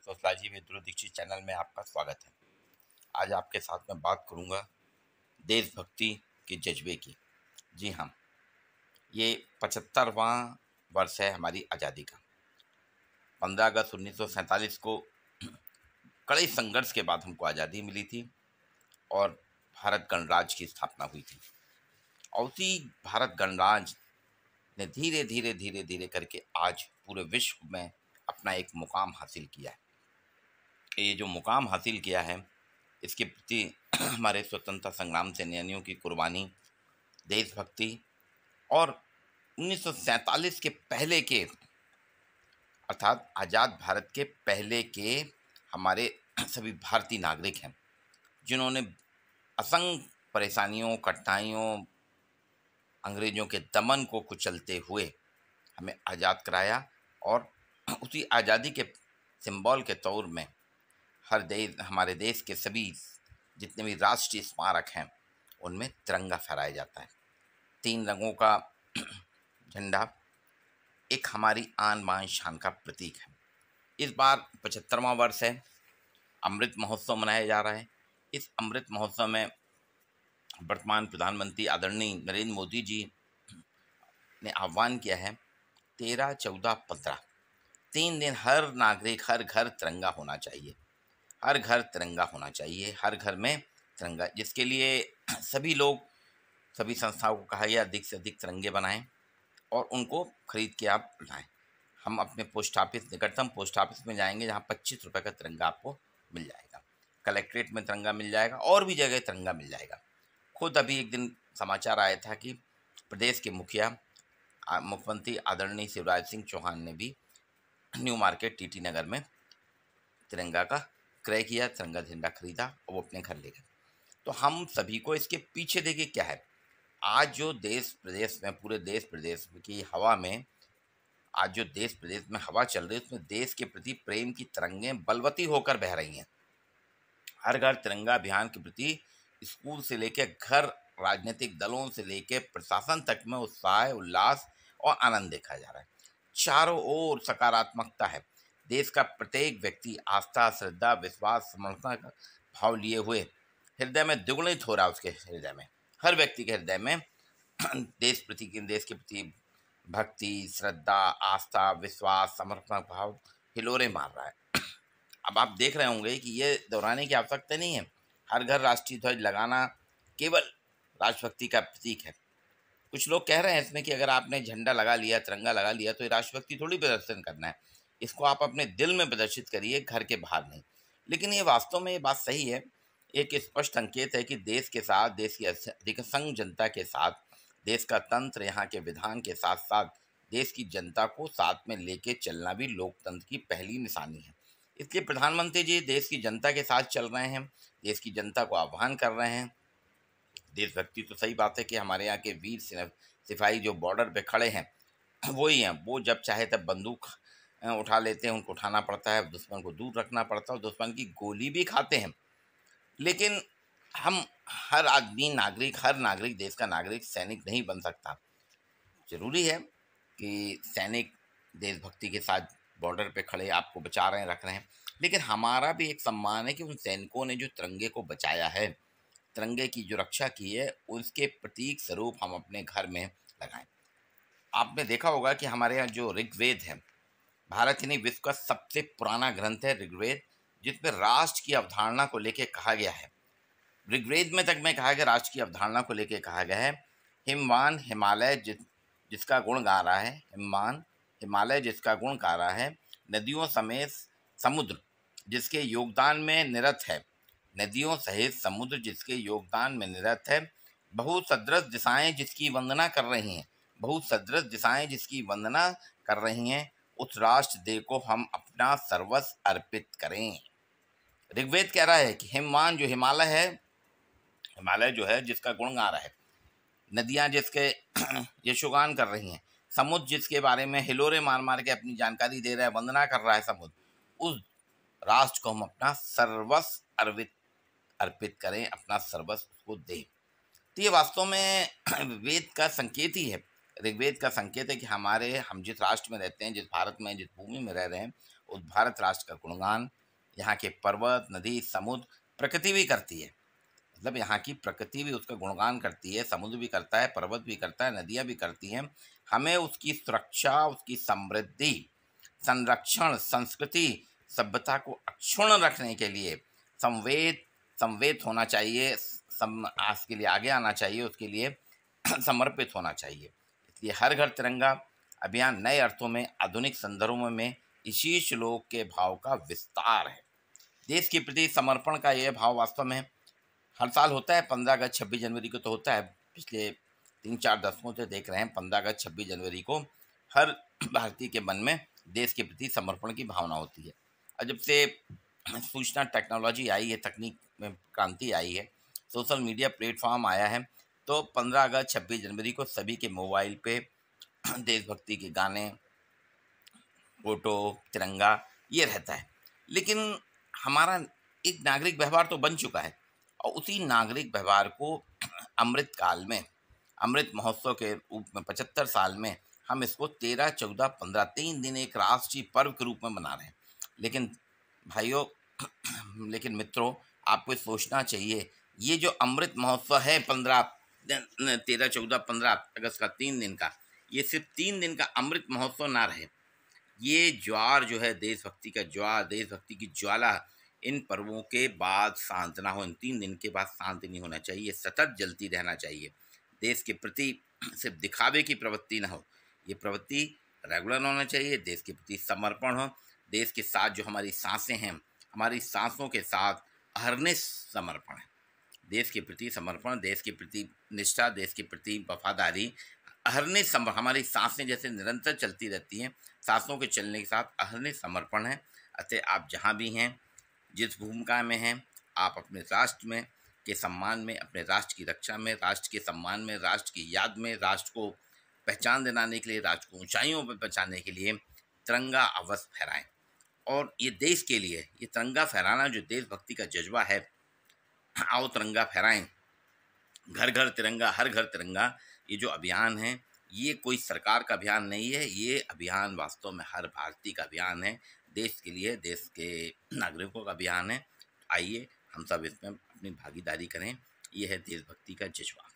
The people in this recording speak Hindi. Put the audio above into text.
जी विद्रोह दीक्षित चैनल में आपका स्वागत है। आज आपके साथ में बात करूंगा देशभक्ति के जज्बे की। जी हाँ, ये 75वां वर्ष है हमारी आज़ादी का। 15 अगस्त 1947 को कड़े संघर्ष के बाद हमको आज़ादी मिली थी और भारत गणराज्य की स्थापना हुई थी। और उसी भारत गणराज्य ने धीरे धीरे धीरे धीरे करके आज पूरे विश्व में अपना एक मुकाम हासिल किया है। ये जो मुकाम हासिल किया है, इसके प्रति हमारे स्वतंत्रता संग्राम सेनानियों की कुर्बानी, देशभक्ति और 1947 के पहले के अर्थात आज़ाद भारत के पहले के हमारे सभी भारतीय नागरिक हैं, जिन्होंने असंख्य परेशानियों, कठिनाइयों, अंग्रेजों के दमन को कुचलते हुए हमें आज़ाद कराया। और उसी आज़ादी के सिंबल के तौर में हमारे देश के सभी जितने भी राष्ट्रीय स्मारक हैं उनमें तिरंगा फहराया जाता है। 3 रंगों का झंडा एक हमारी आन बान शान का प्रतीक है। इस बार 75वां वर्ष है, अमृत महोत्सव मनाया जा रहा है। इस अमृत महोत्सव में वर्तमान प्रधानमंत्री आदरणीय नरेंद्र मोदी जी ने आह्वान किया है 13, 14, 15 3 दिन हर नागरिक, हर घर तिरंगा होना चाहिए। हर घर तिरंगा होना चाहिए, हर घर में तिरंगा, जिसके लिए सभी लोग, सभी संस्थाओं को कहा गया अधिक से अधिक तिरंगे बनाएं और उनको खरीद के आप लाएं। हम अपने पोस्ट ऑफिस, निकटतम पोस्ट ऑफिस में जाएंगे जहां 25 रुपये का तिरंगा आपको मिल जाएगा। कलेक्ट्रेट में तिरंगा मिल जाएगा और भी जगह तिरंगा मिल जाएगा। खुद अभी एक दिन समाचार आया था कि प्रदेश के मुख्यमंत्री आदरणीय शिवराज सिंह चौहान ने भी न्यू मार्केट टीटी नगर में तिरंगा का क्रय किया, तिरंगा झंडा खरीदा और वो अपने घर ले गए। तो हम सभी को इसके पीछे देखिए क्या है। आज जो देश प्रदेश में, पूरे देश प्रदेश की हवा में, आज जो देश प्रदेश में हवा चल रही है उसमें देश के प्रति प्रेम की तरंगें बलवती होकर बह रही हैं। हर घर तिरंगा अभियान के प्रति स्कूल से लेकर घर, राजनीतिक दलों से लेकर प्रशासन तक में उत्साह, उल्लास और आनंद देखा जा रहा है। चारों ओर सकारात्मकता है। देश का प्रत्येक व्यक्ति आस्था, श्रद्धा, विश्वास, समर्पण का भाव लिए हुए हृदय में द्विगुणित हो रहा है। उसके हृदय में, हर व्यक्ति के हृदय में देश के प्रति भक्ति, श्रद्धा, आस्था, विश्वास, समर्पण भाव हिलोरे मार रहा है। अब आप देख रहे होंगे कि ये दोहराने की आवश्यकता नहीं है। हर घर राष्ट्रीय ध्वज लगाना केवल राष्ट्रभक्ति का प्रतीक है। कुछ लोग कह रहे हैं इसमें कि अगर आपने झंडा लगा लिया, तिरंगा लगा लिया तो ये राष्ट्रभक्ति थोड़ी प्रदर्शन करना है। इसको आप अपने दिल में प्रदर्शित करिए, घर के बाहर नहीं। लेकिन ये वास्तव में ये बात सही है। एक स्पष्ट संकेत है कि देश के साथ, देश की अधिकतर जनता के साथ, देश का तंत्र, यहाँ के विधान के साथ साथ देश की जनता को साथ में लेके चलना भी लोकतंत्र की पहली निशानी है। इसलिए प्रधानमंत्री जी देश की जनता के साथ चल रहे हैं, देश की जनता को आह्वान कर रहे हैं। देशभक्ति तो सही बात है कि हमारे यहाँ के वीर सिपाही जो बॉर्डर पे खड़े हैं वही हैं। वो जब चाहे तब बंदूक उठा लेते हैं, उनको उठाना पड़ता है, दुश्मन को दूर रखना पड़ता है, दुश्मन की गोली भी खाते हैं। लेकिन हम हर आदमी, नागरिक, हर नागरिक देश का नागरिक सैनिक नहीं बन सकता। जरूरी है कि सैनिक देशभक्ति के साथ बॉर्डर पे खड़े आपको बचा रहे हैं, रख रहे हैं, लेकिन हमारा भी एक सम्मान है कि उन सैनिकों ने जो तिरंगे को बचाया है, तिरंगे की जो रक्षा की है, उसके प्रतीक स्वरूप हम अपने घर में लगाएं। आपने देखा होगा कि हमारे यहाँ जो ऋग्वेद है, भारत ही नहीं विश्व का सबसे पुराना ग्रंथ है ऋग्वेद, जिसमें राष्ट्र की अवधारणा को लेकर कहा गया है। ऋग्वेद में तक में कहा गया, राष्ट्र की अवधारणा को लेकर कहा गया है, हिमवान हिमालय जिसका गुण गा रहा है, हिमवान हिमालय जिसका गुण गा रहा है, नदियों समेत समुद्र जिसके योगदान में निरत है, नदियों सहित समुद्र जिसके योगदान में निरत है, बहुत सदृश दिशाएं जिसकी वंदना कर रही हैं, बहुत सदृश दिशाएं जिसकी वंदना कर रही हैं, उस राष्ट्र देव को हम अपना सर्वस्व अर्पित करें। ऋग्वेद कह रहा है कि हिमवान जो हिमालय है, हिमालय जो है जिसका गुण गा रहा है, नदियां जिसके यशोगान कर रही हैं, समुद्र जिसके बारे में हिलोरे मार मार के अपनी जानकारी दे रहा है, वंदना कर रहा है समुद्र, उस राष्ट्र को हम अपना सर्वस्व अर्पित करें, अपना सर्वस्व को दें। तो ये वास्तव में वेद का संकेत ही है। ऋग्वेद का संकेत है कि हम जिस राष्ट्र में रहते हैं, जिस भारत में, जिस भूमि में रह रहे हैं, उस भारत राष्ट्र का गुणगान यहाँ के पर्वत, नदी, समुद्र, प्रकृति भी करती है। मतलब यहाँ की प्रकृति भी उसका गुणगान करती है, समुद्र भी करता है, पर्वत भी करता है, नदियाँ भी करती हैं। हमें उसकी सुरक्षा, उसकी समृद्धि, संरक्षण, संस्कृति, सभ्यता को अक्षुण्ण रखने के लिए संवेद होना चाहिए, आज के लिए आगे आना चाहिए, उसके लिए समर्पित होना चाहिए। इसलिए हर घर तिरंगा अभियान नए अर्थों में, आधुनिक संदर्भों में इसी श्लोक के भाव का विस्तार है। देश के प्रति समर्पण का यह भाव वास्तव में हर साल होता है। 15 अगस्त 26 जनवरी को तो होता है, पिछले 3-4 दशकों से देख रहे हैं 15 अगस्त 26 जनवरी को हर भारतीय के मन में देश के प्रति समर्पण की भावना होती है। और जब से सूचना टेक्नोलॉजी आई है, तकनीक में क्रांति आई है, सोशल मीडिया प्लेटफॉर्म आया है, तो 15 अगस्त 26 जनवरी को सभी के मोबाइल पे देशभक्ति के गाने, फोटो, तिरंगा ये रहता है। लेकिन हमारा एक नागरिक व्यवहार तो बन चुका है, और उसी नागरिक व्यवहार को अमृत काल में, अमृत महोत्सव के रूप में 75 साल में हम इसको 13, 14, 15 3 दिन एक राष्ट्रीय पर्व के रूप में मना रहे हैं। लेकिन भाइयों, लेकिन मित्रों, आपको सोचना चाहिए, ये जो अमृत महोत्सव है 13, 14, 15 अगस्त का 3 दिन का, ये सिर्फ 3 दिन का अमृत महोत्सव ना रहे। ये ज्वार जो है, देशभक्ति का ज्वार, देशभक्ति की ज्वाला इन पर्वों के बाद शांत ना हो, इन 3 दिन के बाद शांत नहीं होना चाहिए, सतत जलती रहना चाहिए। देश के प्रति सिर्फ दिखावे की प्रवृत्ति ना हो, ये प्रवृत्ति रेगुलर होना चाहिए। देश के प्रति समर्पण हो, देश के साथ जो हमारी सांसें हैं, हमारी सांसों के साथ अहर्निश समर्पण है। देश के प्रति समर्पण, देश के प्रति निष्ठा, देश के प्रति वफादारी, अहर्निश हमारी सांसें जैसे निरंतर चलती रहती हैं, सांसों के चलने के साथ अहर्निश समर्पण है। अतः आप जहाँ भी हैं, जिस भूमिका में हैं, आप अपने राष्ट्र में के सम्मान में, अपने राष्ट्र की रक्षा में, राष्ट्र के सम्मान में, राष्ट्र की याद में, राष्ट्र को पहचान दिलाने के लिए, राष्ट्र को ऊंचाइयों पर पहुँचाने के लिए तिरंगा अवश्य फहराएं। और ये देश के लिए, ये तिरंगा फहराना जो देशभक्ति का जज्बा है, आओ तिरंगा फहराएं, घर घर तिरंगा, हर घर तिरंगा, ये जो अभियान है, ये कोई सरकार का अभियान नहीं है, ये अभियान वास्तव में हर भारतीय का अभियान है, देश के लिए, देश के नागरिकों का अभियान है। आइए हम सब इसमें अपनी भागीदारी करें, ये है देशभक्ति का जज्बा।